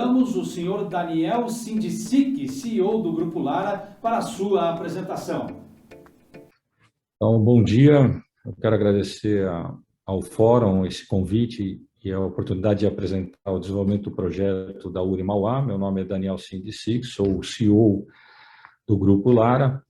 convidamos o senhor Daniel Sindicic, CEO do Grupo Lara, para a sua apresentação. Então, bom dia. Eu quero agradecer ao Fórum esse convite e a oportunidade de apresentar o desenvolvimento do projeto da URI Mauá. Meu nome é Daniel Sindicic, sou o CEO do Grupo Lara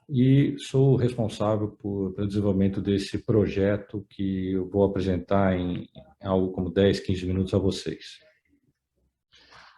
e sou responsável pelo desenvolvimento desse projeto que eu vou apresentar em algo como 10, 15 minutos a vocês.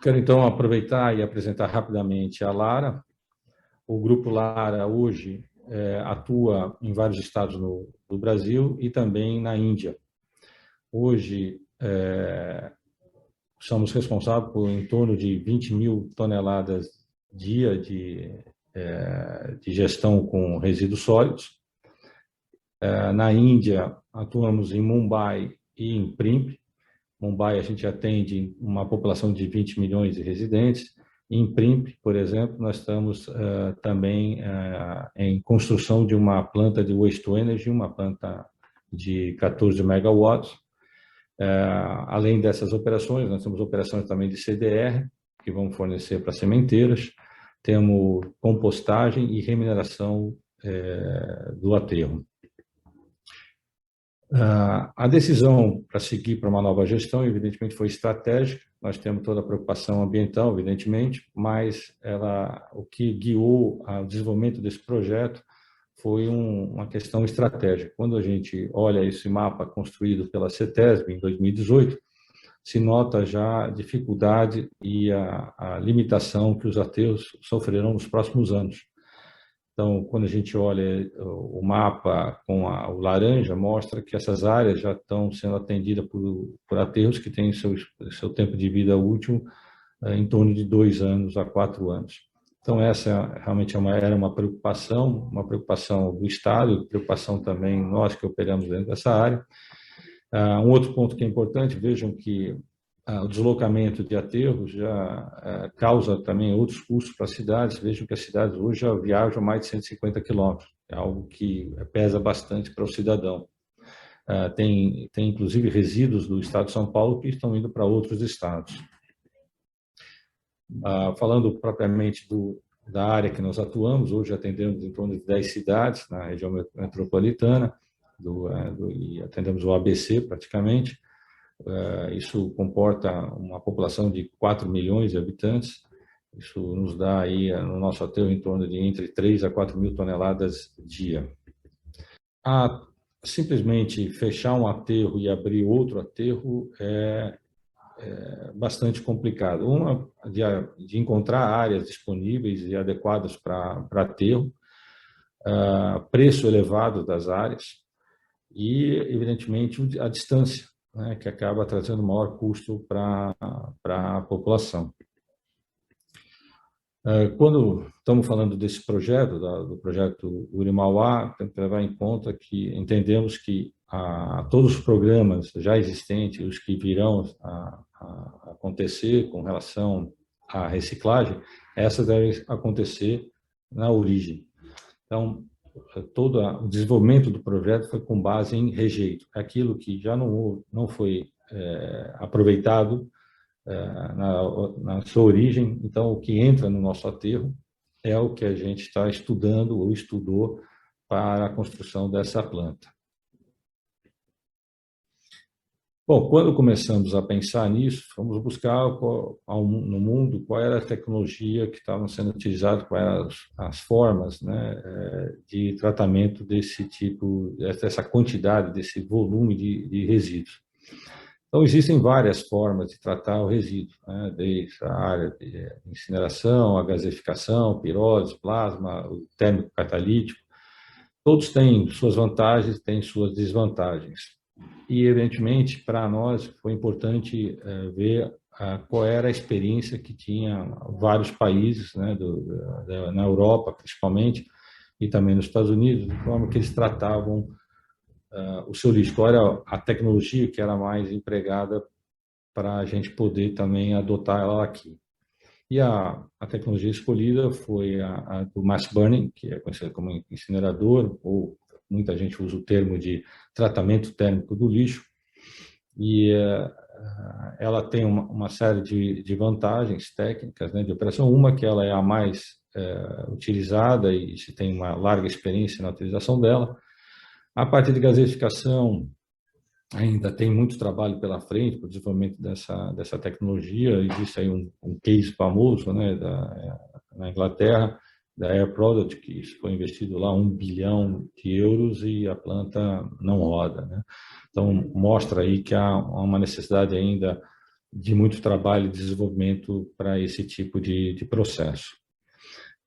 Quero, então, aproveitar e apresentar rapidamente a Lara. O Grupo Lara, hoje, atua em vários estados do Brasil e também na Índia. Hoje, somos responsáveis por em torno de 20 mil toneladas dia de gestão com resíduos sólidos. Na Índia, atuamos em Mumbai e em Pimpri. Mumbai, a gente atende uma população de 20 milhões de residentes. Em Pimpri, por exemplo, nós estamos também em construção de uma planta de waste to energy, uma planta de 14 megawatts. Além dessas operações, nós temos operações também de CDR, que vão fornecer para sementeiras. Temos compostagem e remineração do aterro. A decisão para seguir para uma nova gestão, evidentemente, foi estratégica. Nós temos toda a preocupação ambiental, evidentemente, mas o que guiou o desenvolvimento desse projeto foi uma questão estratégica. Quando a gente olha esse mapa construído pela CETESB em 2018, se nota já a dificuldade e a limitação que os aterros sofrerão nos próximos anos. Então, quando a gente olha o mapa com o laranja, mostra que essas áreas já estão sendo atendidas por aterros que têm seu tempo de vida útil em torno de 2 anos a 4 anos. Então, essa realmente era uma preocupação do Estado, preocupação também nós que operamos dentro dessa área. Um outro ponto que é importante, vejam que o deslocamento de aterros já causa também outros custos para as cidades. Vejam que as cidades hoje já viajam mais de 150 quilômetros, é algo que pesa bastante para o cidadão. Tem inclusive resíduos do estado de São Paulo que estão indo para outros estados. Falando propriamente da área que nós atuamos, hoje atendemos em torno de 10 cidades na região metropolitana e atendemos o ABC praticamente. Isso comporta uma população de 4 milhões de habitantes. Isso nos dá aí, no nosso aterro, em torno de entre 3 a 4 mil toneladas dia. Simplesmente fechar um aterro e abrir outro aterro é bastante complicado. Uma, de encontrar áreas disponíveis e adequadas para aterro, preço elevado das áreas e, evidentemente, a distância, né, que acaba trazendo maior custo para a população. Quando estamos falando desse projeto, do projeto URI Mauá, temos que levar em conta que entendemos que todos os programas já existentes, os que virão a acontecer com relação à reciclagem, essas devem acontecer na origem. Então, todo o desenvolvimento do projeto foi com base em rejeito, aquilo que já não foi aproveitado na sua origem. Então, o que entra no nosso aterro é o que a gente está estudando ou estudou para a construção dessa planta. Bom, quando começamos a pensar nisso, fomos buscar no mundo qual era a tecnologia que estava sendo utilizada, quais eram as formas, né, de tratamento desse tipo, dessa quantidade, desse volume de resíduos. Então, existem várias formas de tratar o resíduo, né, desde a área de incineração, a gaseificação, pirólise, plasma, o térmico catalítico. Todos têm suas vantagens, têm suas desvantagens. E, evidentemente, para nós foi importante ver qual era a experiência que tinha vários países, né, na Europa, principalmente, e também nos Estados Unidos, de forma que eles tratavam o seu lixo. Qual era a tecnologia que era mais empregada para a gente poder também adotar ela aqui. E a tecnologia escolhida foi a do mass burning, que é conhecida como incinerador, ou muita gente usa o termo de tratamento térmico do lixo. E ela tem uma série de vantagens técnicas, né, de operação. Uma que ela é a mais utilizada e se tem uma larga experiência na utilização dela. A parte de gaseificação ainda tem muito trabalho pela frente para o desenvolvimento dessa tecnologia. Existe aí um case famoso, né, na Inglaterra, da Air Product, que foi investido lá 1 bilhão de euros e a planta não roda, né? Então, mostra aí que há uma necessidade ainda de muito trabalho e desenvolvimento para esse tipo de processo.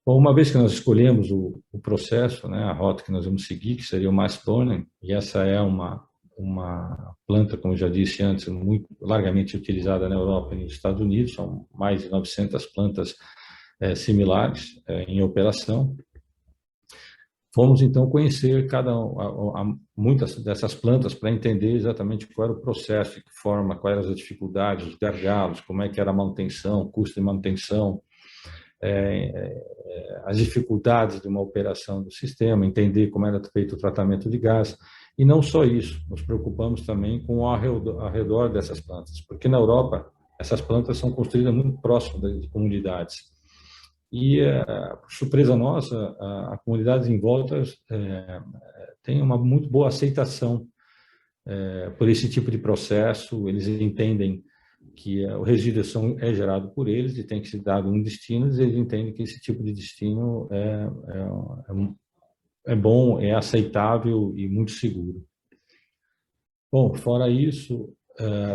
Bom, uma vez que nós escolhemos o processo, né, a rota que nós vamos seguir, que seria o mass burning, e essa é uma planta, como eu já disse antes, muito largamente utilizada na Europa e nos Estados Unidos, são mais de 900 plantas similares em operação. Fomos, então, conhecer muitas dessas plantas para entender exatamente qual era o processo, de que forma, quais eram as dificuldades, os gargalos, como é que era a manutenção, o custo de manutenção, as dificuldades de uma operação do sistema, entender como era feito o tratamento de gás. E não só isso, nos preocupamos também com ao redor dessas plantas, porque na Europa essas plantas são construídas muito próximas de comunidades. E, por surpresa nossa, a comunidade em volta tem uma muito boa aceitação por esse tipo de processo. Eles entendem que o resíduo é gerado por eles e tem que ser dado um destino, e eles entendem que esse tipo de destino é bom, é aceitável e muito seguro. Bom, fora isso,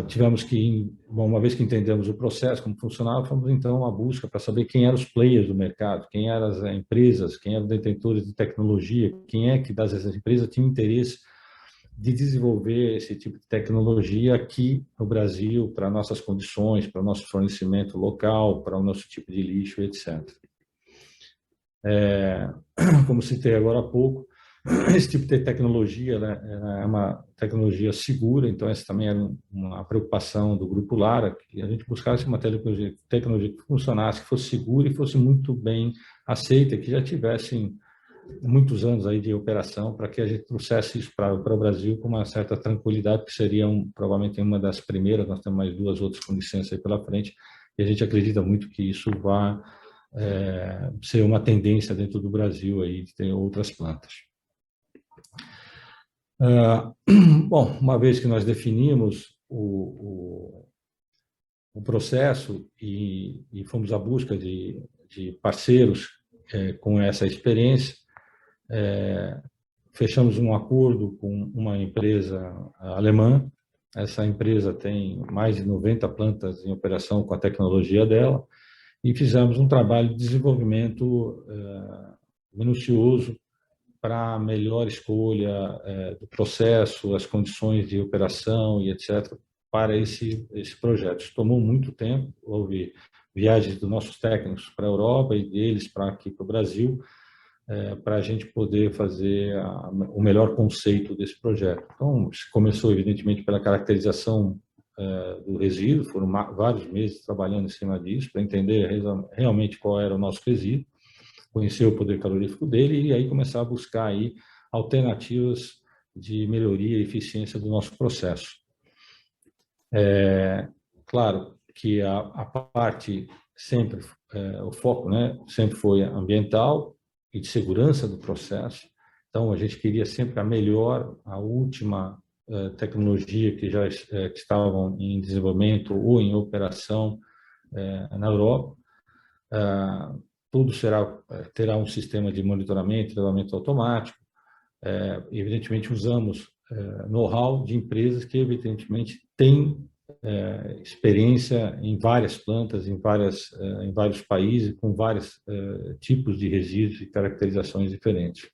tivemos que, uma vez que entendemos o processo, como funcionava, fomos então à busca para saber quem eram os players do mercado, quem eram as empresas, quem eram os detentores de tecnologia, quem é que das empresas tinha interesse de desenvolver esse tipo de tecnologia aqui no Brasil, para nossas condições, para o nosso fornecimento local, para o nosso tipo de lixo, etc. Como citei agora há pouco, esse tipo de tecnologia, né, é uma tecnologia segura, então essa também era uma preocupação do Grupo Lara, que a gente buscasse uma tecnologia que funcionasse, que fosse segura e fosse muito bem aceita, que já tivessem muitos anos aí de operação, para que a gente trouxesse isso para o Brasil com uma certa tranquilidade, que seria provavelmente uma das primeiras. Nós temos mais 2 outras com licença aí pela frente, e a gente acredita muito que isso vai ser uma tendência dentro do Brasil aí, de ter outras plantas. Bom, uma vez que nós definimos o processo e fomos à busca de parceiros com essa experiência, fechamos um acordo com uma empresa alemã. Essa empresa tem mais de 90 plantas em operação com a tecnologia dela, e fizemos um trabalho de desenvolvimento minucioso para a melhor escolha do processo, as condições de operação e etc., para esse projeto. Isso tomou muito tempo, houve viagens dos nossos técnicos para a Europa e deles para aqui para o Brasil, para a gente poder fazer o melhor conceito desse projeto. Então, começou, evidentemente, pela caracterização do resíduo, foram vários meses trabalhando em cima disso, para entender realmente qual era o nosso resíduo, conhecer o poder calorífico dele e aí começar a buscar aí alternativas de melhoria e eficiência do nosso processo. Claro que a parte sempre, o foco, né, sempre foi ambiental e de segurança do processo. Então, a gente queria sempre a melhor, a última tecnologia que já estavam em desenvolvimento ou em operação na Europa. Tudo terá um sistema de monitoramento e tratamento automático. Evidentemente, usamos know-how de empresas que, evidentemente, têm experiência em várias plantas, em vários países, com vários tipos de resíduos e caracterizações diferentes.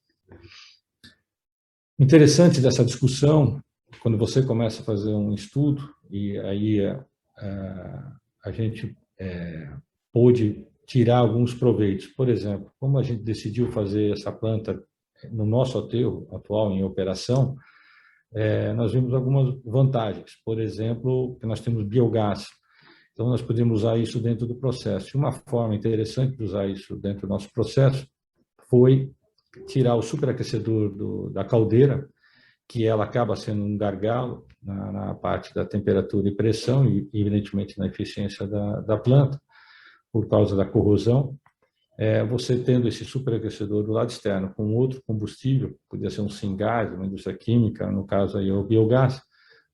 Interessante dessa discussão, quando você começa a fazer um estudo, e aí a gente pôde tirar alguns proveitos. Por exemplo, como a gente decidiu fazer essa planta no nosso aterro atual em operação, nós vimos algumas vantagens. Por exemplo, que nós temos biogás. Então, nós podemos usar isso dentro do processo. Uma forma interessante de usar isso dentro do nosso processo foi tirar o superaquecedor da caldeira que ela acaba sendo um gargalo na parte da temperatura e pressão e, evidentemente, na eficiência da planta, por causa da corrosão. Você tendo esse superaquecedor do lado externo com outro combustível, podia ser um singás, uma indústria química, no caso aí o biogás,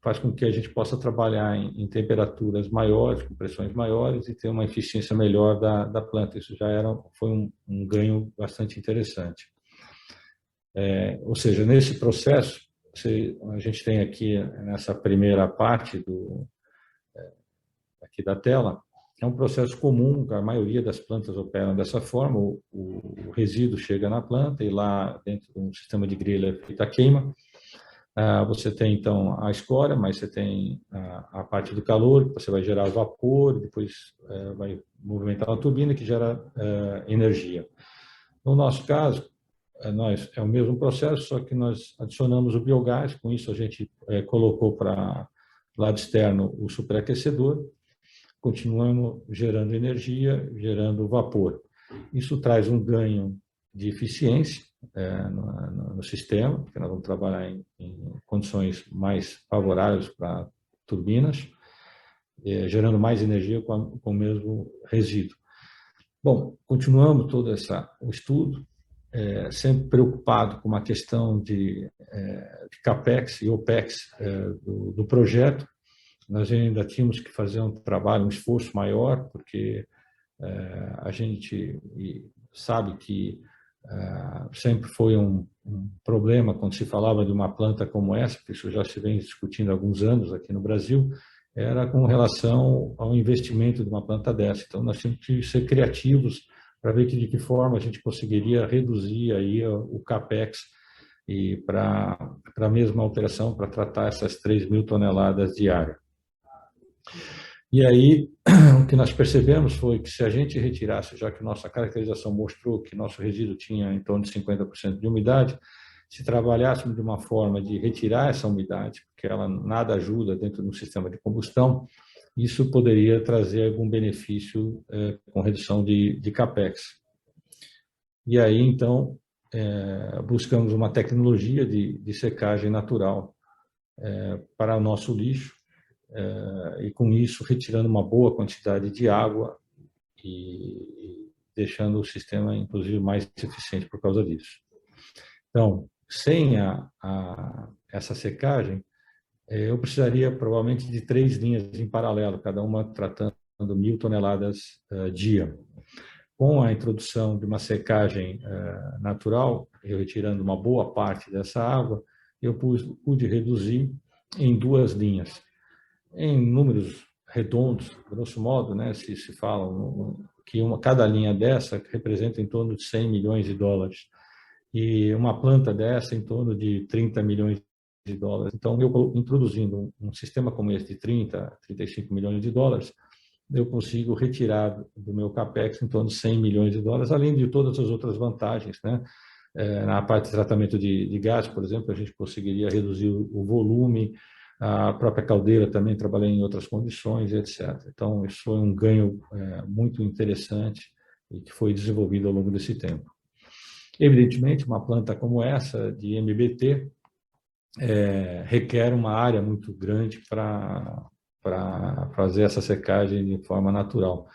faz com que a gente possa trabalhar em temperaturas maiores, com pressões maiores e ter uma eficiência melhor da planta. Isso já foi um ganho bastante interessante. Ou seja, nesse processo, a gente tem aqui nessa primeira parte aqui da tela, é um processo comum, a maioria das plantas operam dessa forma, o resíduo chega na planta e lá dentro de um sistema de grelha é feita a queima. Você tem então a escória, mas você tem a parte do calor, que você vai gerar vapor, depois vai movimentar uma turbina que gera energia. No nosso caso, é o mesmo processo, só que nós adicionamos o biogás, com isso a gente colocou para o lado externo o superaquecedor, continuamos gerando energia, gerando vapor. Isso traz um ganho de eficiência no sistema, porque nós vamos trabalhar em condições mais favoráveis para turbinas, gerando mais energia com o mesmo resíduo. Bom, continuamos todo o estudo, sempre preocupado com uma questão de CAPEX e OPEX do projeto. Nós ainda tínhamos que fazer um trabalho, um esforço maior, porque a gente sabe que sempre foi um problema quando se falava de uma planta como essa, que isso já se vem discutindo há alguns anos aqui no Brasil, era com relação ao investimento de uma planta dessa. Então, nós tínhamos que ser criativos para ver de que forma a gente conseguiria reduzir aí o CAPEX e para a mesma operação, para tratar essas 3.000 toneladas diárias. E aí, o que nós percebemos foi que se a gente retirasse, já que nossa caracterização mostrou que nosso resíduo tinha em torno de 50% de umidade, se trabalhássemos de uma forma de retirar essa umidade, porque ela nada ajuda dentro do sistema de combustão, isso poderia trazer algum benefício com redução de CAPEX. E aí, então, buscamos uma tecnologia de secagem natural para o nosso lixo, e com isso retirando uma boa quantidade de água e deixando o sistema, inclusive, mais eficiente por causa disso. Então, sem essa secagem, eu precisaria provavelmente de 3 linhas em paralelo, cada uma tratando 1.000 toneladas dia. Com a introdução de uma secagem natural, eu retirando uma boa parte dessa água, eu pude reduzir em 2 linhas. Em números redondos, grosso modo, né, se fala que cada linha dessa representa em torno de 100 milhões de dólares e uma planta dessa em torno de 30 milhões de dólares. Então, eu introduzindo um sistema como esse de 30, 35 milhões de dólares, eu consigo retirar do meu CAPEX em torno de 100 milhões de dólares, além de todas as outras vantagens, né? Na parte de tratamento de gás, por exemplo, a gente conseguiria reduzir o volume, a própria caldeira também trabalhei em outras condições, etc. Então, isso foi um ganho muito interessante e que foi desenvolvido ao longo desse tempo. Evidentemente, uma planta como essa, de MBT, requer uma área muito grande para fazer essa secagem de forma natural.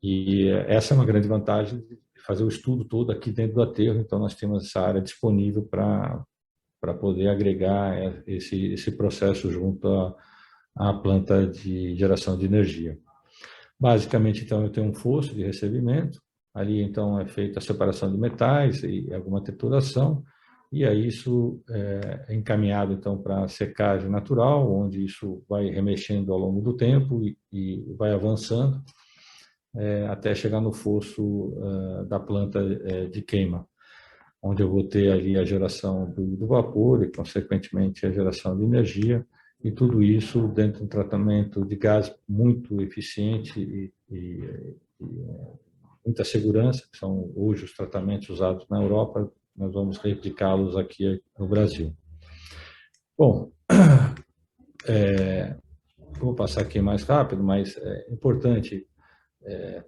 E essa é uma grande vantagem de fazer o estudo todo aqui dentro do aterro, então nós temos essa área disponível para poder agregar esse processo junto à planta de geração de energia. Basicamente, então, eu tenho um fosso de recebimento, ali, então, é feita a separação de metais e alguma trituração, e aí isso é encaminhado, então, para a secagem natural, onde isso vai remexendo ao longo do tempo e vai avançando, até chegar no fosso da planta de queima, onde eu vou ter ali a geração do vapor e, consequentemente, a geração de energia, e tudo isso dentro de um tratamento de gás muito eficiente e muita segurança, que são hoje os tratamentos usados na Europa, nós vamos replicá-los aqui no Brasil. Bom, vou passar aqui mais rápido, mas é importante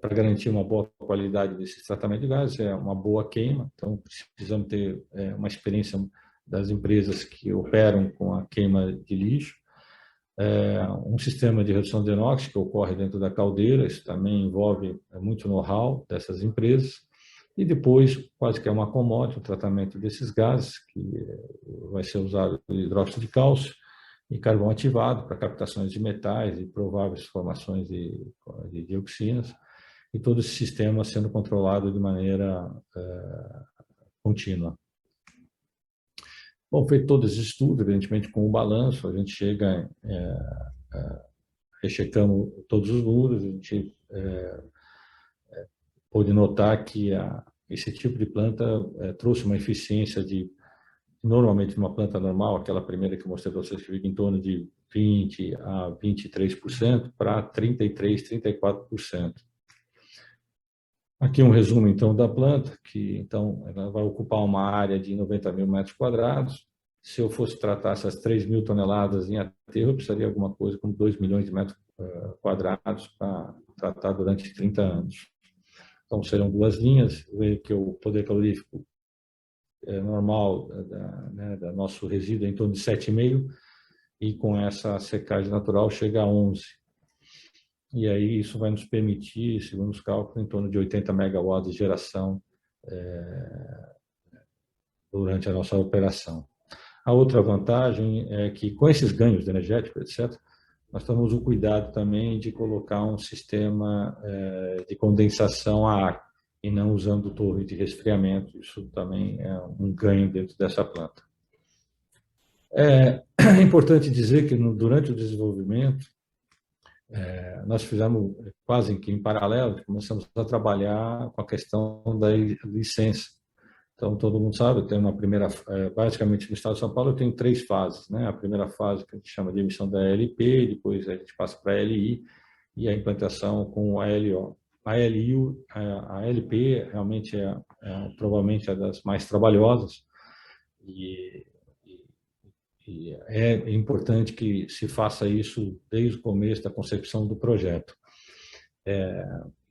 para garantir uma boa qualidade desse tratamento de gases, é uma boa queima, então precisamos ter uma experiência das empresas que operam com a queima de lixo, um sistema de redução de NOx que ocorre dentro da caldeira, isso também envolve muito know-how dessas empresas, e depois, quase que é uma commodity, o tratamento desses gases, que vai ser usado hidróxido de cálcio e carvão ativado para captações de metais e prováveis formações de dioxinas, e todo esse sistema sendo controlado de maneira contínua. Bom, feito todo esse estudo, evidentemente com o balanço, a gente chega, rechecamos todos os números, a gente pôde notar que esse tipo de planta trouxe uma eficiência normalmente uma planta normal, aquela primeira que eu mostrei para vocês, que fica em torno de 20% a 23%, para 33%, 34%. Aqui um resumo, então, da planta, que, então, ela vai ocupar uma área de 90 mil metros quadrados. Se eu fosse tratar essas 3 mil toneladas em aterro, eu precisaria de alguma coisa como 2 milhões de metros quadrados para tratar durante 30 anos. Então, serão duas linhas, vejo que o poder calorífico normal da nosso resíduo é em torno de 7,5, e com essa secagem natural chega a 11. E aí isso vai nos permitir, segundo os cálculos, em torno de 80 megawatts de geração durante a nossa operação. A outra vantagem é que, com esses ganhos de energético, etc., nós tomamos o cuidado também de colocar um sistema de condensação a ar, e não usando torre de resfriamento. Isso também é um ganho dentro dessa planta. É importante dizer que, durante o desenvolvimento, nós fizemos quase que em paralelo, começamos a trabalhar com a questão da licença. Então, todo mundo sabe, eu tenho uma primeira, basicamente no estado de São Paulo, eu tenho 3 fases, né? A primeira fase, que a gente chama de emissão da ALP, depois a gente passa para a ALI, e a implantação com a ALO. A ALP realmente provavelmente é das mais trabalhosas, e é importante que se faça isso desde o começo da concepção do projeto.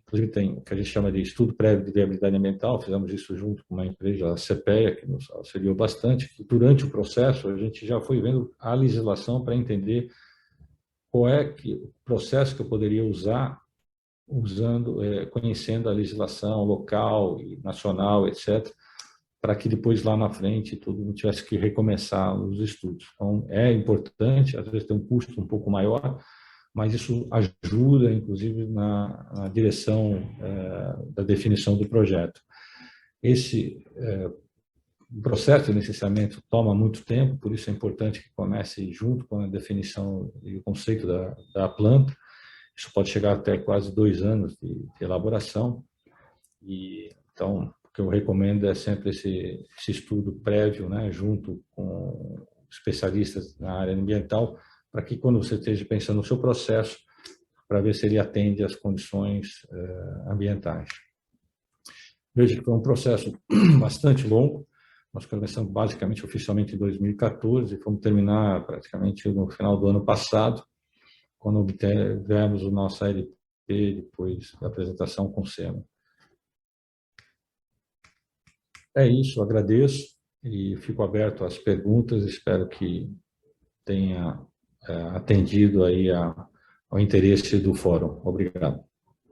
Inclusive tem o que a gente chama de estudo prévio de viabilidade ambiental, fizemos isso junto com uma empresa, a CPEA, que nos auxiliou bastante. E durante o processo, a gente já foi vendo a legislação para entender qual é o processo que eu poderia usar, conhecendo a legislação local e nacional, etc., para que depois, lá na frente, todo mundo tivesse que recomeçar os estudos. Então, é importante, às vezes tem um custo um pouco maior, mas isso ajuda, inclusive, na direção da definição do projeto. Esse processo de licenciamento toma muito tempo, por isso é importante que comece junto com a definição e o conceito da planta. Isso pode chegar até quase 2 anos de elaboração. E, então, o que eu recomendo é sempre esse estudo prévio, né, junto com especialistas na área ambiental, para que, quando você esteja pensando no seu processo, para ver se ele atende às condições ambientais. Veja que foi um processo bastante longo. Nós começamos basicamente oficialmente em 2014 e fomos terminar praticamente no final do ano passado, quando obtivemos o nosso ALP depois da apresentação com o SEMA. É isso, agradeço e fico aberto às perguntas. Espero que tenha atendido aí ao interesse do fórum. Obrigado.